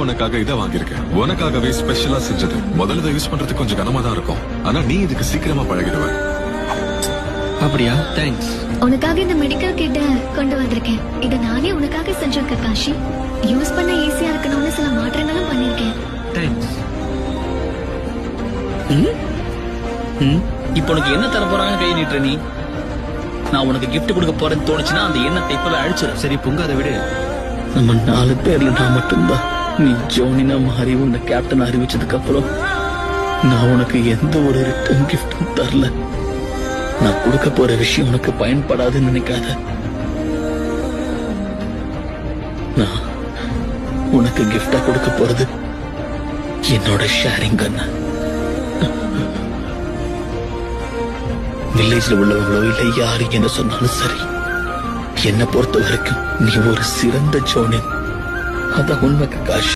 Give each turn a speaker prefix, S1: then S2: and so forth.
S1: உனக்காக இதை வாங்கியிருக்கேன். உனக்காகவே ஸ்பெஷலா செஞ்சது. முதல்ல இதை யூஸ் பண்றதுக்கு கொஞ்சம் கனமா தான் இருக்கும். ஆனா நீ இதுக்கு சீக்கிரமா பழகிடுவ.
S2: அப்படியா? தேங்க்ஸ்.
S3: உனக்காக இந்த மெடிக்கல் கிட்ட கொண்டு வந்திருக்கேன். இதை நானே உனக்காக செஞ்சேன் ககாஷி. யூஸ் பண்ண ஈஸியா இருக்கணும்னு சில மாற்றங்களும் பண்ணிருக்கேன்.
S2: தேங்க்ஸ்.
S4: இப்ப உனக்கு என்ன தர போறாங்க கை நீட்டுற நீ? நான் உனக்கு கிஃப்ட் கொடுக்க போறேன்னு தோணுச்சுன்னா அந்த எண்ணத்தை இப்பவே அழிச்சிடும்.
S2: சரி பொங்காத விடு.
S4: நம்ம 4 பேர்ல நான் மட்டும்தான். நீ ஜோனினா மாறி உன்னை கேப்டன் அறிவிச்சதுக்கு அப்புறம் நான் உனக்கு எந்த ஒரு ரிட்டர்ன் கிஃப்டும் தரல. நான் கொடுக்க போற விஷயம் உனக்கு பயன்படாதுன்னு நினைக்காத. நான் உனக்கு கிஃப்டா கொடுக்க போறது என்னோட ஷேரிங் கண்ண. வில்லேஜ்ல உள்ளவங்களோ இல்லை யாரு என்ன சொன்னாலும் சரி, என்னை பொறுத்த வரைக்கும் நீ ஒரு சிறந்த ஜோனின். அதான் உண்மை ககாஷ்.